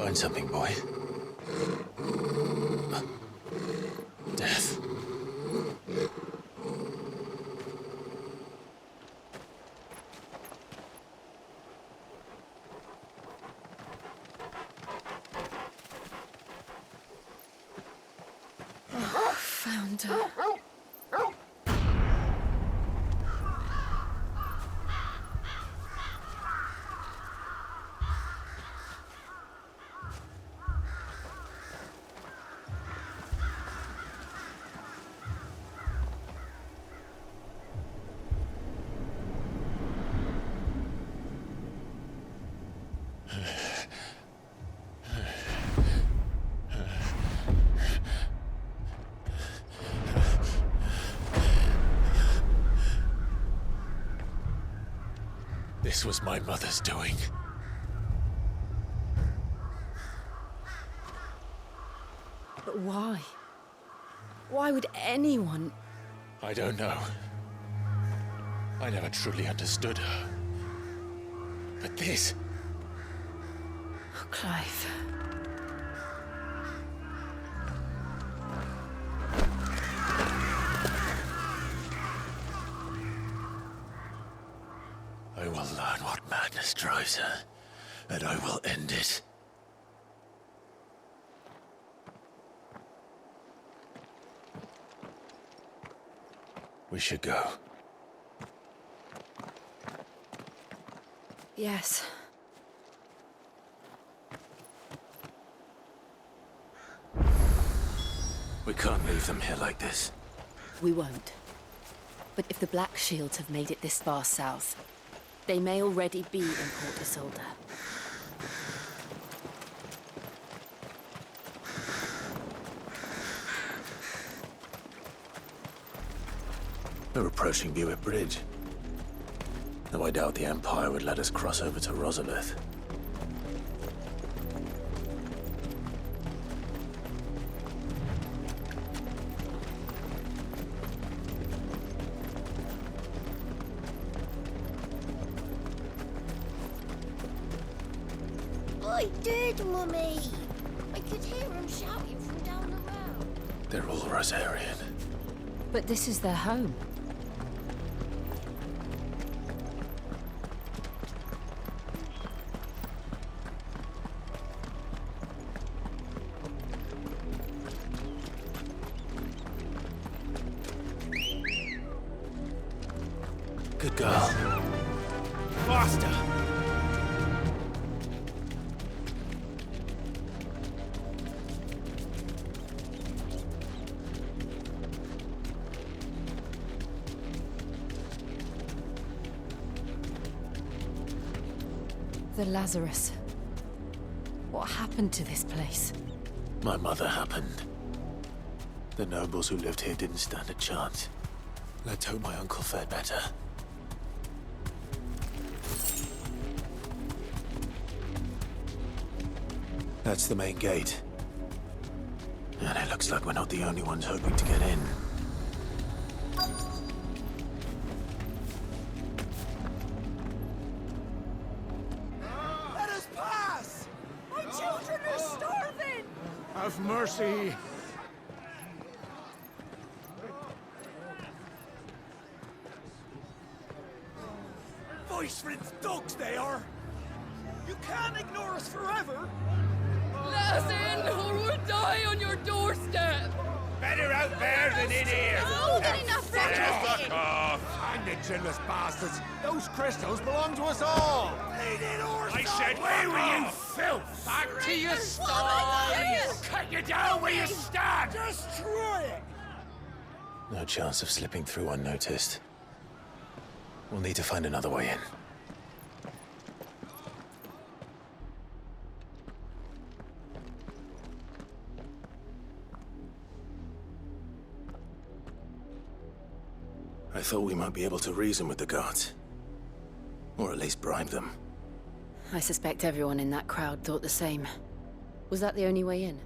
Find something, boy. Death. Found her. This was my mother's doing. But why? Why would anyone... I don't know. I never truly understood her. But this... Oh, Clive. I will learn what madness drives her, and I will end it. We should go. Yes. We can't leave them here like this. We won't. But if the Black Shields have made it this far south, they may already be in Port Isolde. We're approaching Buick Bridge. Though I doubt the Empire would let us cross over to Rosalith. I did, Mummy! I could hear him shouting from down the road. They're all Rosarian. But this is their home. Good girl. Faster! The Lazarus. What happened to this place? My mother happened. The nobles who lived here didn't stand a chance. Let's hope my uncle fared better. That's the main gate. And it looks like we're not the only ones hoping to get in. Let us pass! My children are starving! Have mercy! Voice-riddled dogs they are! You can't ignore us forever! Let us in, or we'll die on your doorstep! Better out there than in here! Oh, get enough Fuck off! Hang the chinless bastards! Those crystals belong to us all! I said, where were you, filth? Back to your stall! Cut you down where you stand! Destroy it! No chance of slipping through unnoticed. We'll need to find another way in. I thought we might be able to reason with the guards. Or at least bribe them. I suspect everyone in that crowd thought the same. Was that the only way in?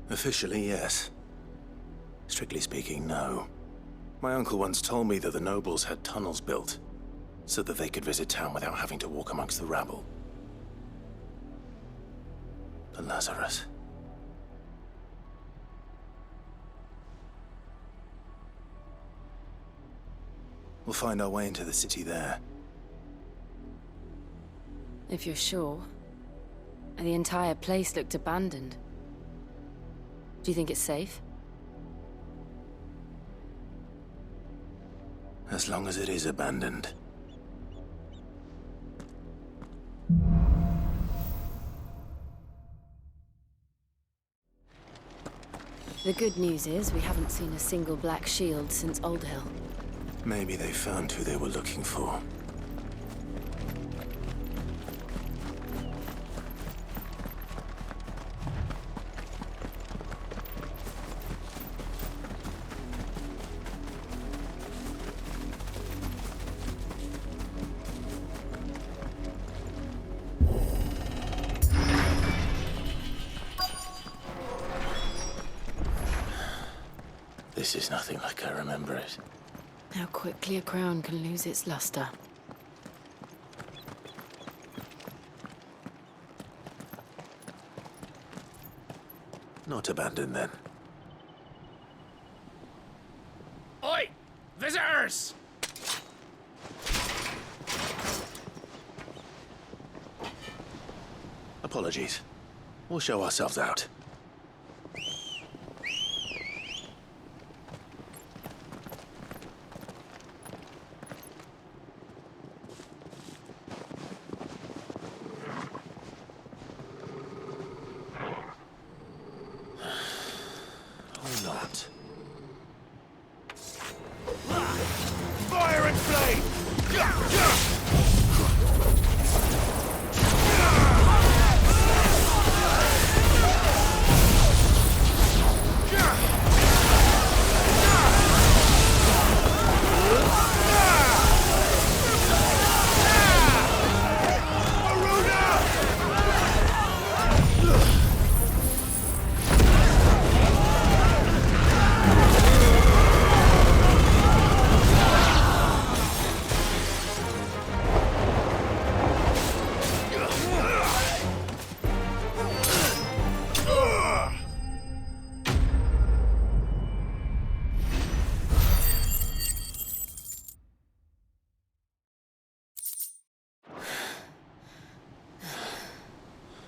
Officially, yes. Strictly speaking, no. My uncle once told me that the nobles had tunnels built, so that they could visit town without having to walk amongst the rabble. for Lazarus. We'll find our way into the city there. If you're sure. The entire place looked abandoned. Do you think it's safe? As long as it is abandoned. The good news is we haven't seen a single black shield since Old Hill. Maybe they found who they were looking for. This is nothing like I remember it. How quickly a crown can lose its luster. Not abandoned, then. Oi! Visitors! Apologies. We'll show ourselves out. Or not. Fire and flame!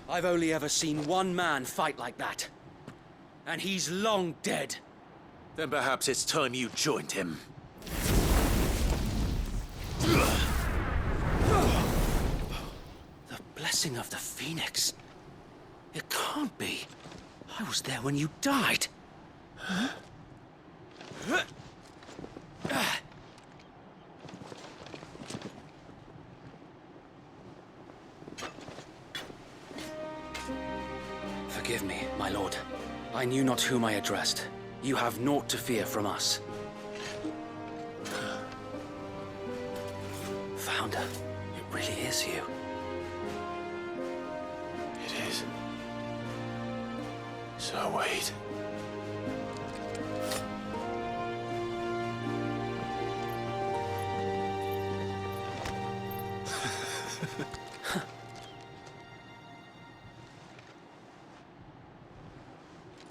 I've only ever seen one man fight like that. And he's long dead. Then perhaps it's time you joined him. The blessing of the Phoenix. It can't be. I was there when you died. Forgive me, my lord. I knew not whom I addressed. You have naught to fear from us. Founder, it really is you. It is. So wait.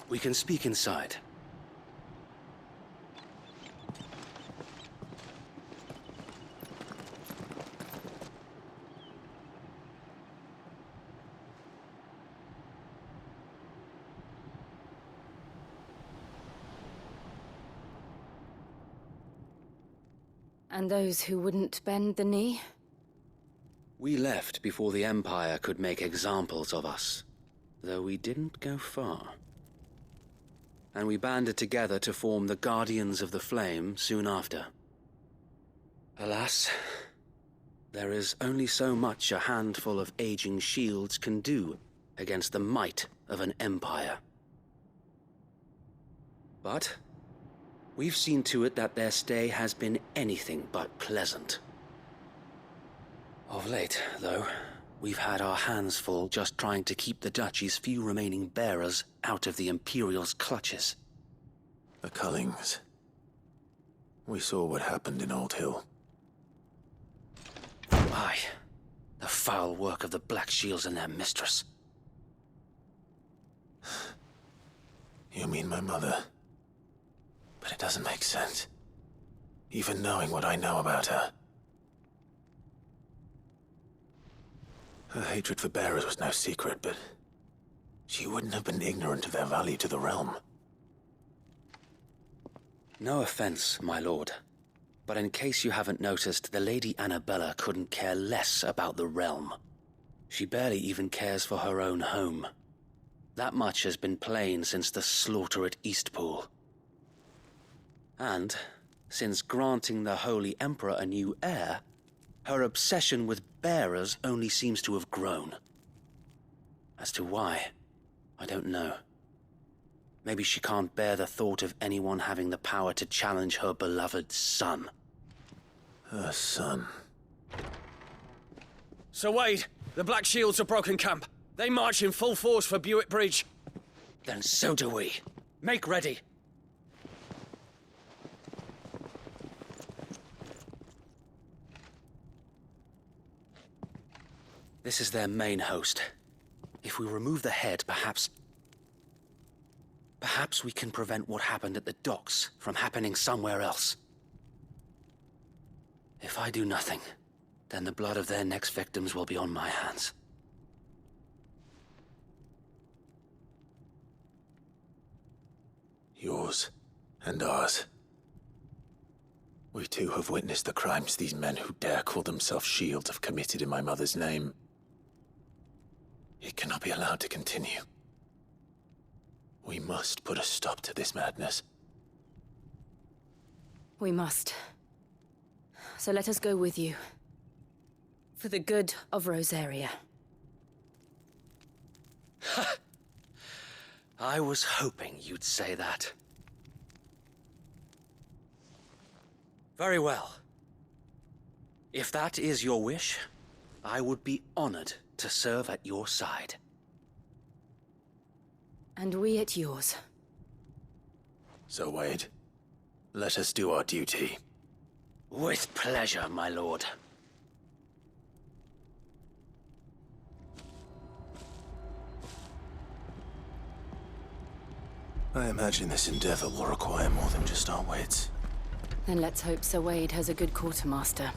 We can speak inside. And those who wouldn't bend the knee? We left before the Empire could make examples of us, though we didn't go far. And we banded together to form the Guardians of the Flame soon after. Alas, there is only so much a handful of aging shields can do against the might of an empire. But we've seen to it that their stay has been anything but pleasant. Of late, though, we've had our hands full just trying to keep the Duchy's few remaining bearers out of the Imperial's clutches. The Cullings. We saw what happened in Old Hill. Aye, the foul work of the Black Shields and their mistress. You mean my mother? But it doesn't make sense. Even knowing what I know about her. Her hatred for bearers was no secret, but she wouldn't have been ignorant of their value to the realm. No offense, my lord. But in case you haven't noticed, the Lady Annabella couldn't care less about the realm. She barely even cares for her own home. That much has been plain since the slaughter at Eastpool. And, since granting the Holy Emperor a new heir, her obsession with bearers only seems to have grown. As to why, I don't know. Maybe she can't bear the thought of anyone having the power to challenge her beloved son. Her son. Sir Wade, the Black Shields have broken camp. They march in full force for Buick Bridge. Then so do we. Make ready. This is their main host. If we remove the head, perhaps we can prevent what happened at the docks from happening somewhere else. If I do nothing, then the blood of their next victims will be on my hands. Yours and ours. We too have witnessed the crimes these men who dare call themselves shields have committed in my mother's name. It cannot be allowed to continue. We must put a stop to this madness. We must. So let us go with you. For the good of Rosaria. I was hoping you'd say that. Very well. If that is your wish, I would be honored to serve at your side. And we at yours. So, Wade, let us do our duty. With pleasure, my lord. I imagine this endeavor will require more than just our wits. Then let's hope Sir Wade has a good quartermaster.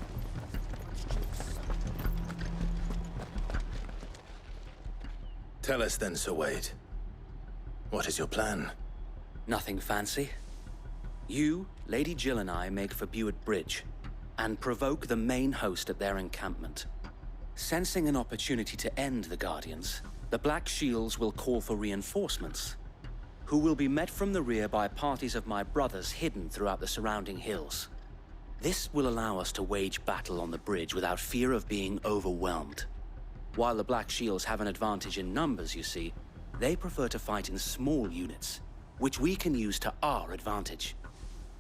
Tell us then, Sir Wade. What is your plan? Nothing fancy. You, Lady Jill and I make for Buick Bridge, and provoke the main host at their encampment. Sensing an opportunity to end the Guardians, the Black Shields will call for reinforcements, who will be met from the rear by parties of my brothers hidden throughout the surrounding hills. This will allow us to wage battle on the bridge without fear of being overwhelmed. While the Black Shields have an advantage in numbers, you see, they prefer to fight in small units, which we can use to our advantage.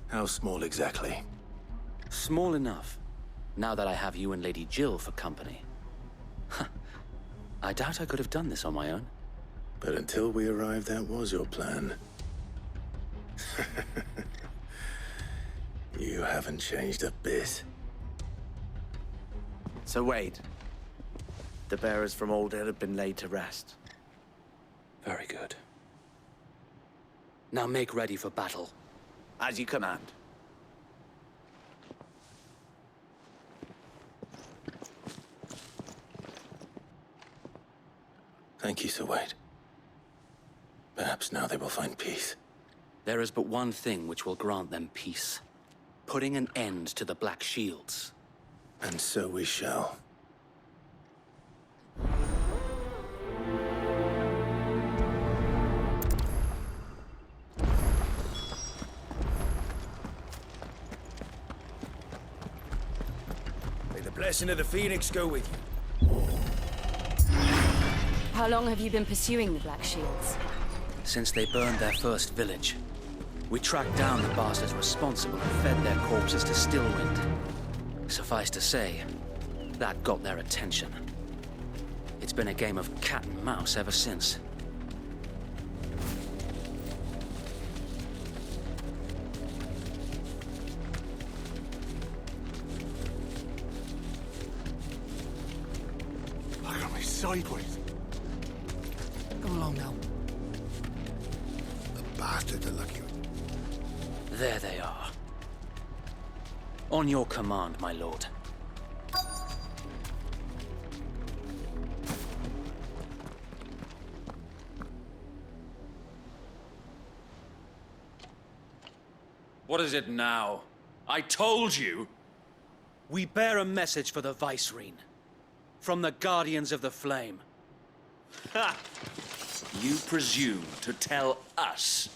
How small exactly? Small enough, now that I have you and Lady Jill for company. I doubt I could have done this on my own. But until we arrived, that was your plan. You haven't changed a bit. So Wade, the bearers from Old Hill have been laid to rest. Very good. Now make ready for battle. As you command. Thank you, Sir Wade. Perhaps now they will find peace. There is but one thing which will grant them peace. Putting an end to the Black Shields. And so we shall. May the blessing of the Phoenix go with you. How long have you been pursuing the Black Shields? Since they burned their first village, we tracked down the bastards responsible and fed their corpses to Stillwind. Suffice to say, that got their attention. It's been a game of cat and mouse ever since. Look at me sideways. Come along now. bastards are lucky. There they are. On your command, my lord. What is it now? I told you! We bear a message for the Vicereine. From the Guardians of the Flame. Ha! You presume to tell us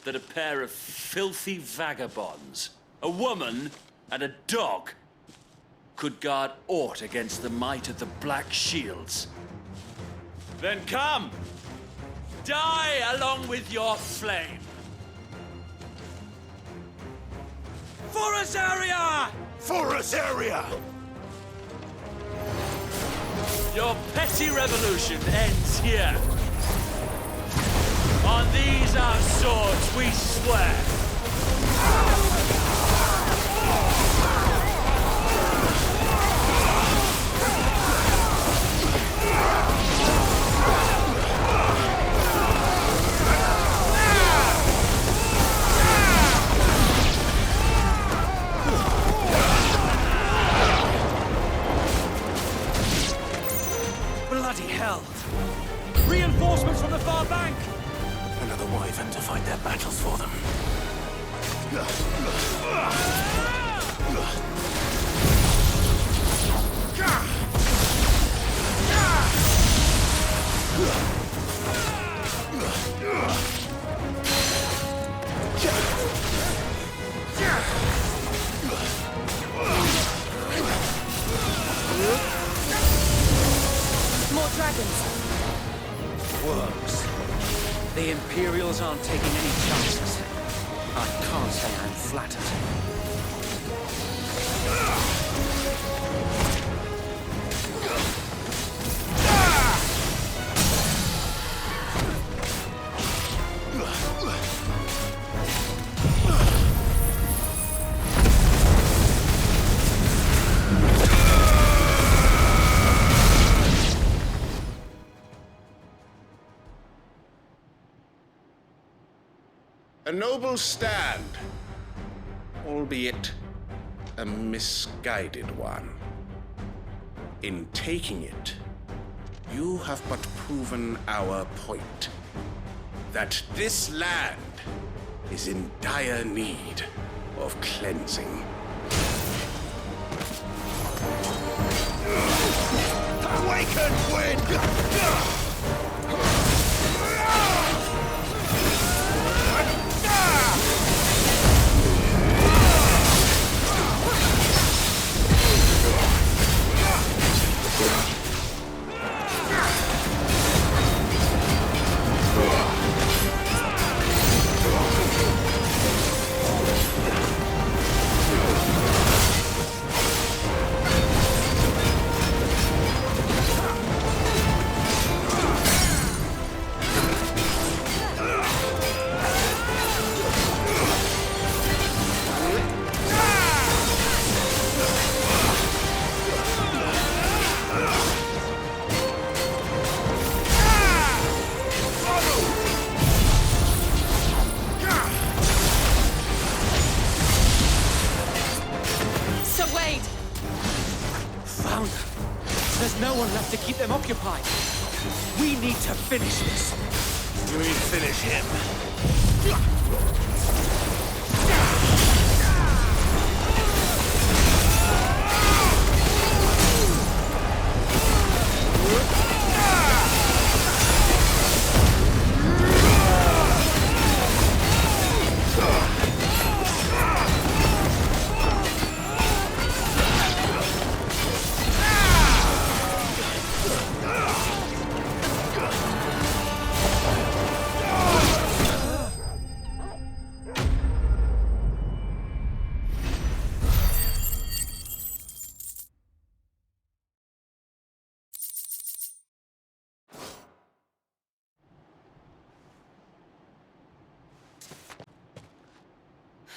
that a pair of filthy vagabonds, a woman and a dog, could guard aught against the might of the Black Shields? Then come! Die along with your flame! For Azaria! For Azaria! Your petty revolution ends here. On these our swords we swear. Bloody hell! Reinforcements from the far bank! Another wyvern to fight their battles for them. More dragons. Works. The Imperials aren't taking any chances. I can't say I'm flattered. A noble stand, albeit a misguided one. In taking it, you have but proven our point, that this land is in dire need of cleansing. Awaken, wind! There's no one left to keep them occupied. We need to finish this. You mean finish him?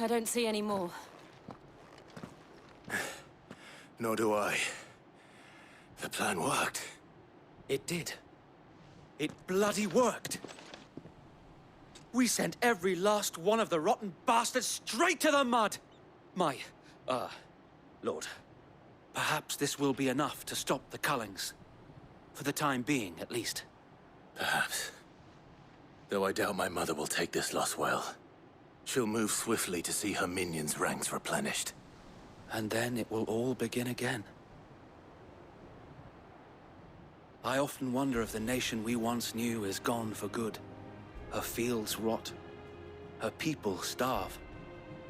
I don't see any more. Nor do I. The plan worked. It did. It bloody worked. We sent every last one of the rotten bastards straight to the mud! Lord, perhaps this will be enough to stop the Cullings. For the time being, at least. Perhaps. Though I doubt my mother will take this loss well. She'll move swiftly to see her minions' ranks replenished. And then it will all begin again. I often wonder if the nation we once knew is gone for good. Her fields rot. Her people starve.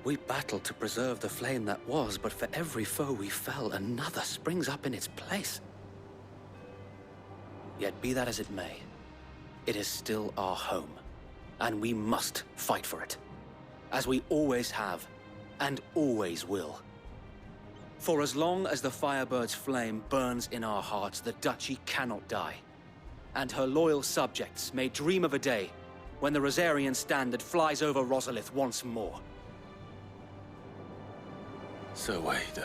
We battled to preserve the flame that was, but for every foe we fell, another springs up in its place. Yet be that as it may, it is still our home, and we must fight for it. As we always have, and always will. For as long as the Firebird's flame burns in our hearts, the Duchy cannot die. And her loyal subjects may dream of a day when the Rosarian standard flies over Rosalith once more. So wait,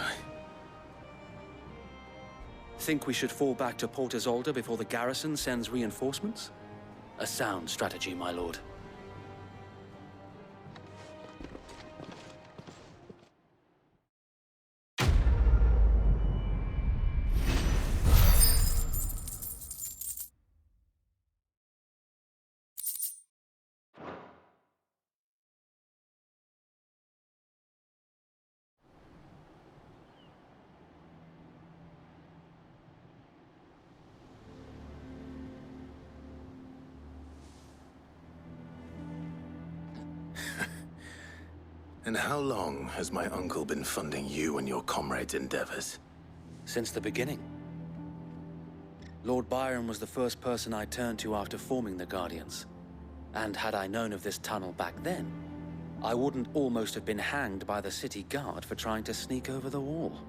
Think we should fall back to Port Isolde before the garrison sends reinforcements? A sound strategy, my lord. And how long has my uncle been funding you and your comrades' endeavors? Since the beginning. Lord Byron was the first person I turned to after forming the Guardians. And had I known of this tunnel back then, I wouldn't almost have been hanged by the city guard for trying to sneak over the wall.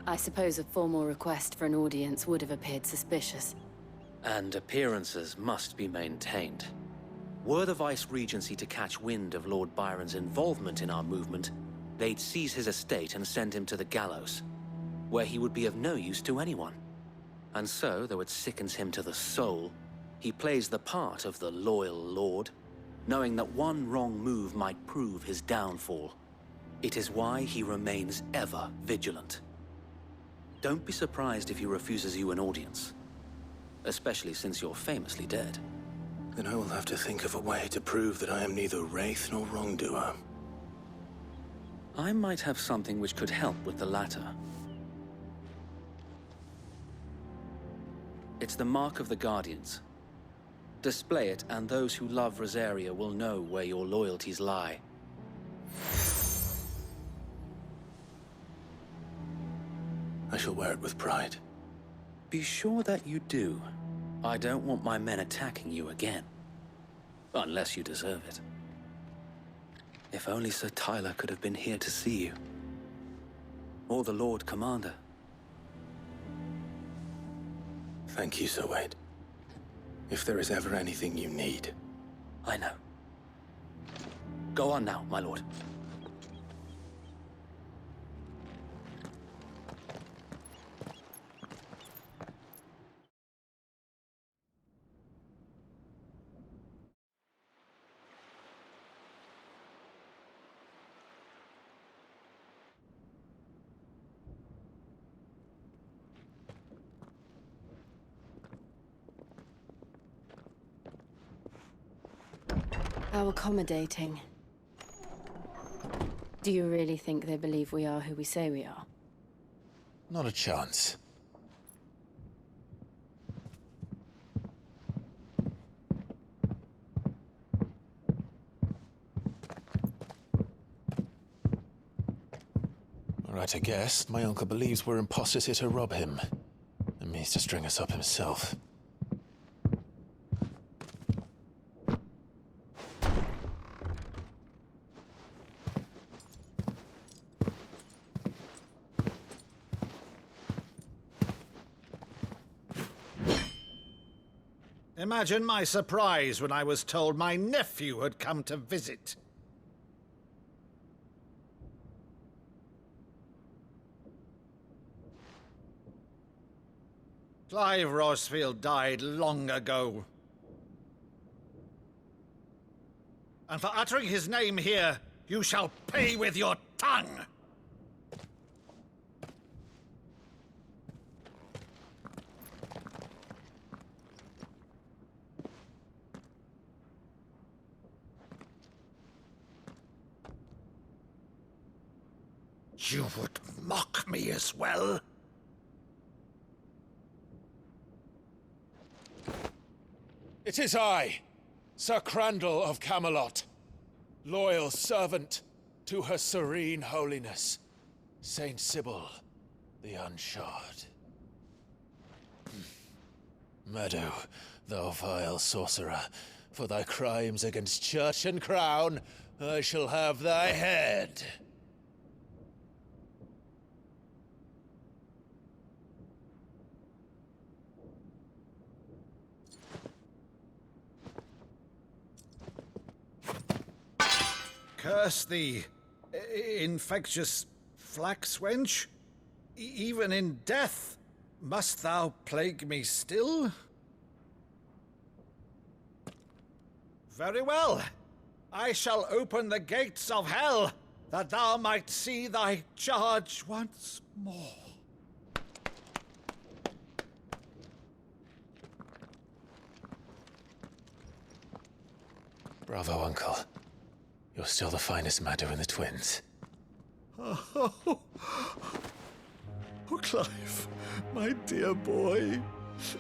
I suppose a formal request for an audience would have appeared suspicious. And appearances must be maintained. Were the Vice-Regency to catch wind of Lord Byron's involvement in our movement, they'd seize his estate and send him to the gallows, where he would be of no use to anyone. And so, though it sickens him to the soul, he plays the part of the loyal lord, knowing that one wrong move might prove his downfall. It is why he remains ever vigilant. Don't be surprised if he refuses you an audience, especially since you're famously dead. Then I will have to think of a way to prove that I am neither wraith nor wrongdoer. I might have something which could help with the latter. It's the mark of the Guardians. Display it, and those who love Rosaria will know where your loyalties lie. I shall wear it with pride. Be sure that you do. I don't want my men attacking you again. Unless you deserve it. If only Sir Tyler could have been here to see you. Or the Lord Commander. Thank you, Sir Wade. If there is ever anything you need. I know. Go on now, my lord. How accommodating. Do you really think they believe we are who we say we are? Not a chance. All right, I guess. My uncle believes we're imposters here to rob him. And means to string us up himself. Imagine my surprise when I was told my nephew had come to visit. Clive Rosfield died long ago. and for uttering his name here, you shall pay with your tongue! You would mock me as well? It is I, Sir Crandall of Camelot, loyal servant to her serene holiness, Saint Sybil the Unshod. Meadow, thou vile sorcerer, for thy crimes against church and crown, I shall have thy head. Curse thee, infectious flax wench. Even in death, must thou plague me still? Very well. I shall open the gates of hell, that thou might see thy charge once more. Bravo, Uncle. You're still the finest Meadow in the twins. Oh, Clive, my dear boy,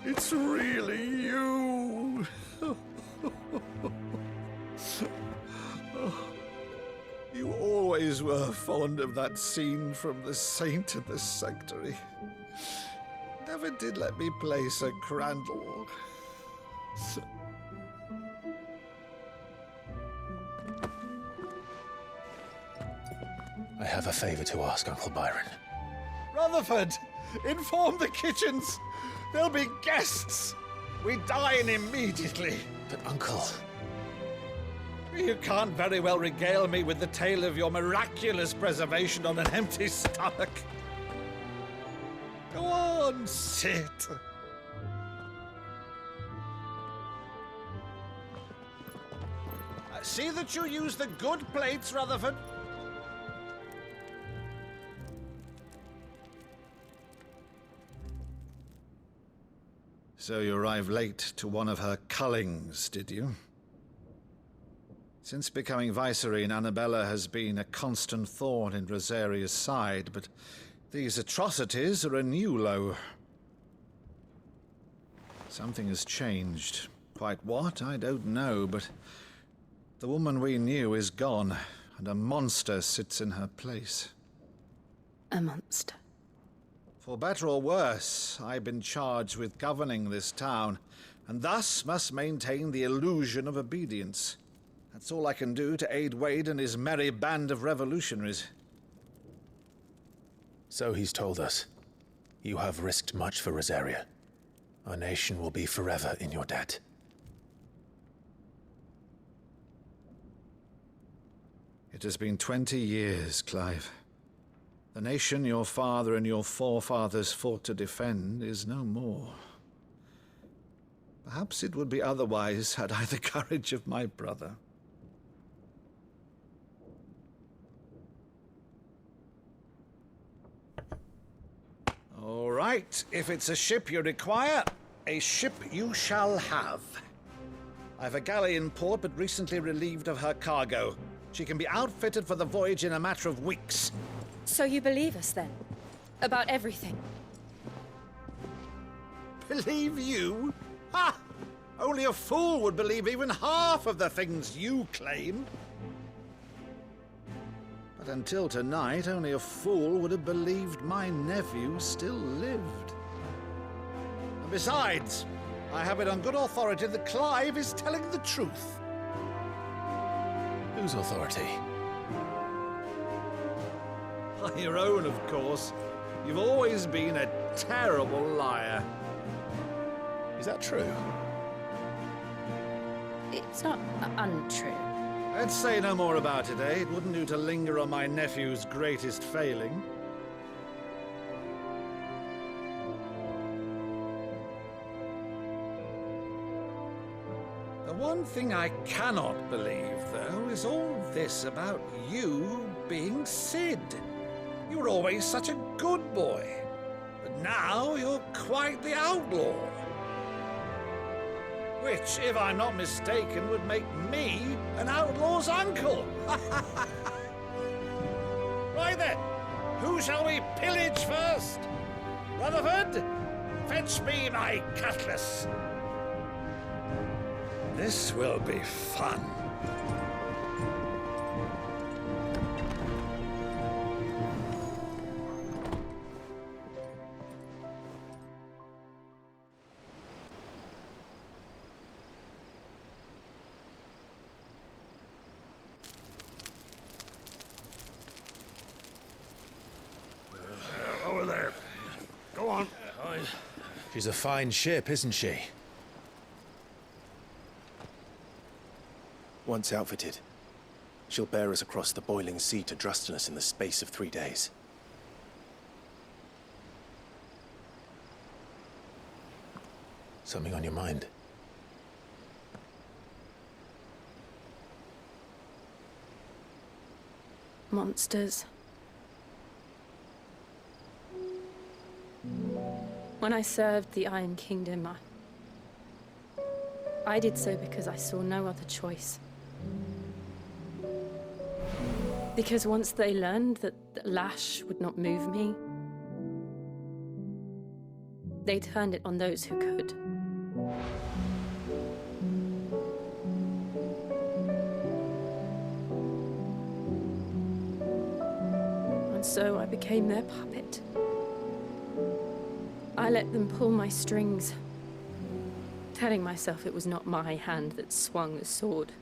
it's really you. You always were fond of that scene from The Saint and the Sanctuary. Never did let me play Sir Crandall. I have a favor to ask, Uncle Byron. Rutherford, inform the kitchens. There'll be guests. We dine immediately. But, Uncle... You can't very well regale me with the tale of your miraculous preservation on an empty stomach. Go on, sit. See that you use the good plates, Rutherford. So you arrived late to one of her cullings, did you? Since becoming Vicereine, Annabella has been a constant thorn in Rosaria's side, but these atrocities are a new low. Something has changed. Quite what, I don't know, but the woman we knew is gone, and a monster sits in her place. A monster. For better or worse, I've been charged with governing this town, and thus must maintain the illusion of obedience. That's all I can do to aid Wade and his merry band of revolutionaries. So he's told us. You have risked much for Rosaria. Our nation will be forever in your debt. It has been 20 years, Clive. The nation your father and your forefathers fought to defend is no more. Perhaps it would be otherwise had I the courage of my brother. All right, if it's a ship you require, a ship you shall have. I've a galley in port, but recently relieved of her cargo. She can be outfitted for the voyage in a matter of weeks. So you believe us, then? About everything? Believe you? Ha! Only a fool would believe even half of the things you claim. But until tonight, only a fool would have believed my nephew still lived. And besides, I have it on good authority that Clive is telling the truth. Whose authority? Your own, of course. You've always been a terrible liar. Is that true? It's not untrue. Let's say no more about it, eh? It wouldn't do to linger on my nephew's greatest failing. The one thing I cannot believe, though, is all this about you being Sid. You were always such a good boy, but now you're quite the outlaw. Which, if I'm not mistaken, would make me an outlaw's uncle. Right then, who shall we pillage first? Rutherford, fetch me my cutlass. This will be fun. Over there. Go on. She's a fine ship, isn't she? Once outfitted, she'll bear us across the boiling sea to Drustinus in the space of 3 days. Something on your mind? Monsters. When I served the Iron Kingdom, I did so because I saw no other choice. Because once they learned that the lash would not move me, they turned it on those who could. And so I became their puppet. I let them pull my strings, telling myself it was not my hand that swung the sword,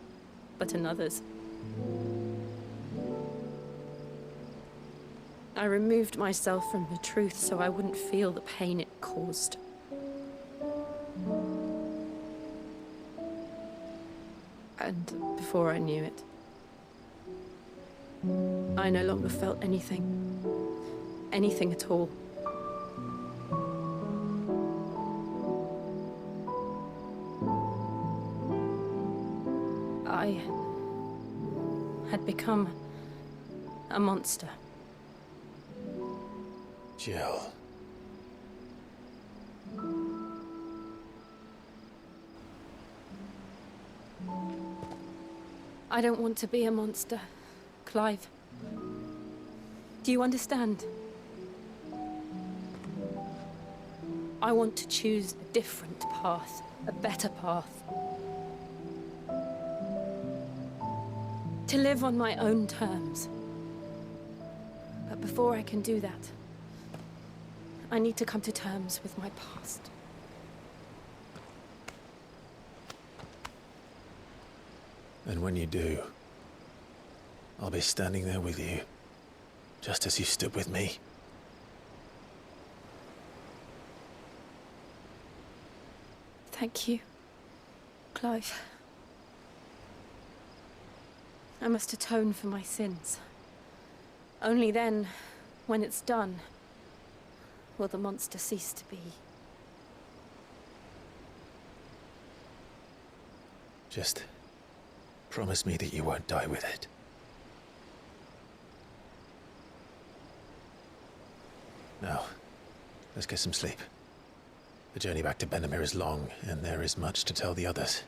but another's. I removed myself from the truth so I wouldn't feel the pain it caused. And before I knew it, I no longer felt anything. Anything at all. I had become a monster. Jill. I don't want to be a monster, Clive. Do you understand? I want to choose a different path, a better path. To live on my own terms. But before I can do that, I need to come to terms with my past. And when you do, I'll be standing there with you, just as you stood with me. Thank you, Clive. I must atone for my sins. Only then, when it's done, will the monster cease to be. Just promise me that you won't die with it. Now, let's get some sleep. The journey back to Benamir is long, and there is much to tell the others.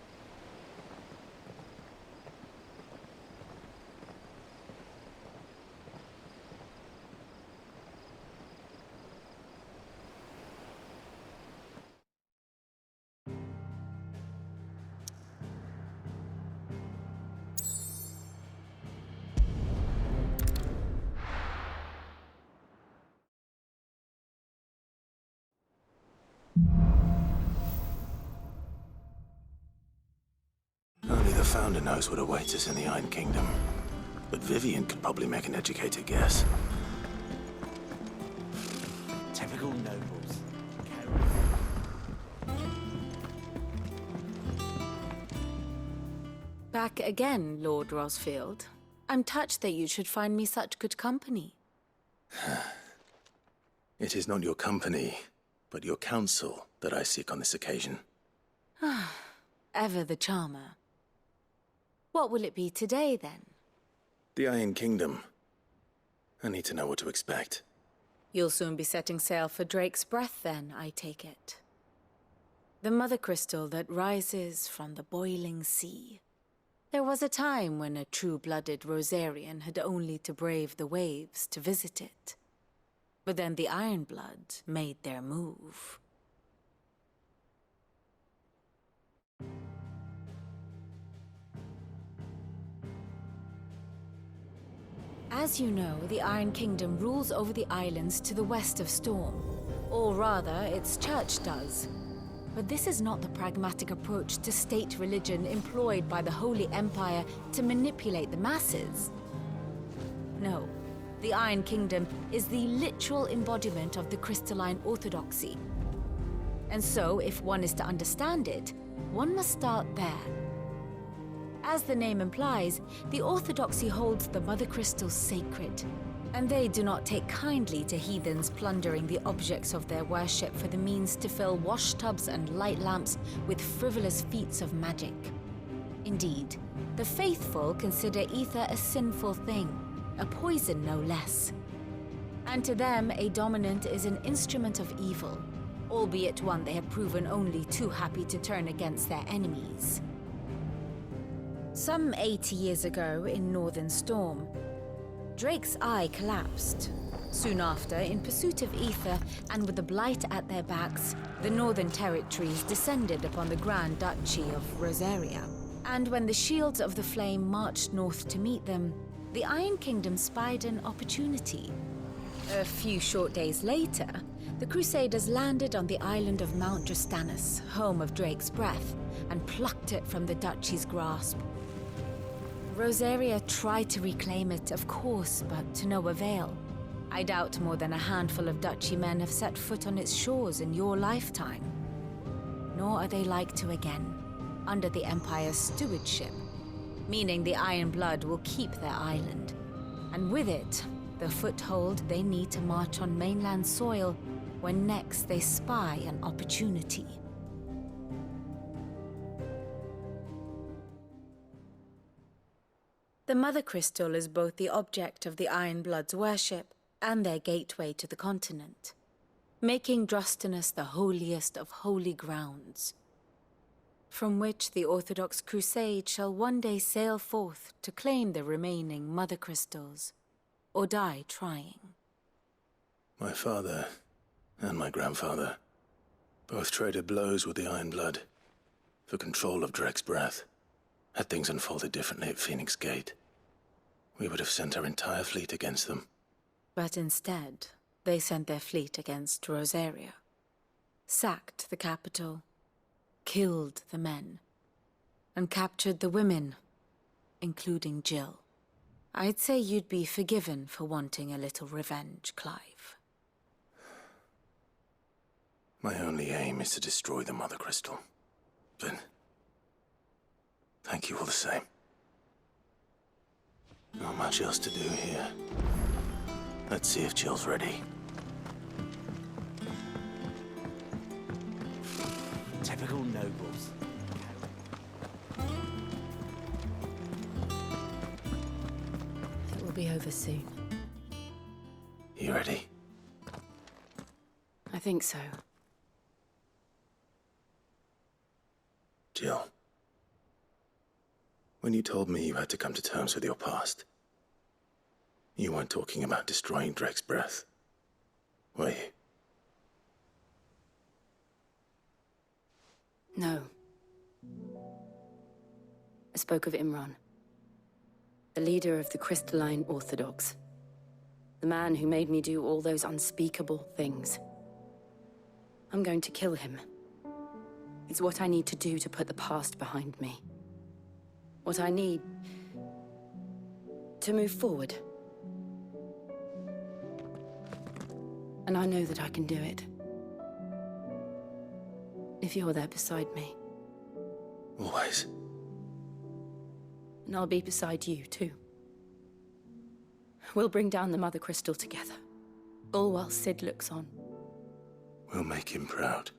Only the Founder knows what awaits us in the Iron Kingdom. But Vivian could probably make an educated guess. Typical nobles. Back again, Lord Rosfield. I'm touched that you should find me such good company. It is not your company, but your counsel that I seek on this occasion. ever the charmer. What will it be today, then? The Iron Kingdom. I need to know what to expect. You'll soon be setting sail for Drake's Breath, then, I take it. The mother crystal that rises from the boiling sea. There was a time when a true-blooded Rosarian had only to brave the waves to visit it. But then the Ironblood made their move. As you know, the Iron Kingdom rules over the islands to the west of Storm. Or rather, its church does. But this is not the pragmatic approach to state religion employed by the Holy Empire to manipulate the masses. No, the Iron Kingdom is the literal embodiment of the crystalline orthodoxy. And so, if one is to understand it, one must start there. As the name implies, the orthodoxy holds the Mother Crystals sacred, and they do not take kindly to heathens plundering the objects of their worship for the means to fill washtubs and light lamps with frivolous feats of magic. Indeed, the faithful consider ether a sinful thing, a poison no less. And to them, a dominant is an instrument of evil, albeit one they have proven only too happy to turn against their enemies. Some 80 years ago, in Northern Storm, Drake's eye collapsed. Soon after, in pursuit of ether and with the Blight at their backs, the Northern Territories descended upon the Grand Duchy of Rosaria. And when the Shields of the Flame marched north to meet them, the Iron Kingdom spied an opportunity. A few short days later, the Crusaders landed on the island of Mount Drastanus, home of Drake's Breath, and plucked it from the Duchy's grasp. Rosaria tried to reclaim it, of course, but to no avail. I doubt more than a handful of Duchy men have set foot on its shores in your lifetime. Nor are they like to again, under the Empire's stewardship, meaning the Iron Blood will keep their island, and with it, the foothold they need to march on mainland soil when next they spy an opportunity. The Mother Crystal is both the object of the Iron Blood's worship and their gateway to the continent, making Drastanus the holiest of holy grounds, from which the Orthodox Crusade shall one day sail forth to claim the remaining Mother Crystals, or die trying. My father and my grandfather both traded blows with the Iron Blood for control of Drake's Breath. Had things unfolded differently at Phoenix Gate, we would have sent our entire fleet against them. But instead, they sent their fleet against Rosaria, sacked the capital, killed the men, and captured the women, including Jill. I'd say you'd be forgiven for wanting a little revenge, Clive. My only aim is to destroy the Mother Crystal. But thank you all the same. Not much else to do here. Let's see if Jill's ready. Typical nobles. It will be over soon. You ready? I think so. Jill. When you told me you had to come to terms with your past, you weren't talking about destroying Drake's Breath, were you? No. I spoke of Imran, the leader of the Crystalline Orthodox. The man who made me do all those unspeakable things. I'm going to kill him. It's what I need to do to put the past behind me. What I need to move forward. And I know that I can do it. If you're there beside me. Always. And I'll be beside you, too. We'll bring down the Mother Crystal together. All while Sid looks on. We'll make him proud.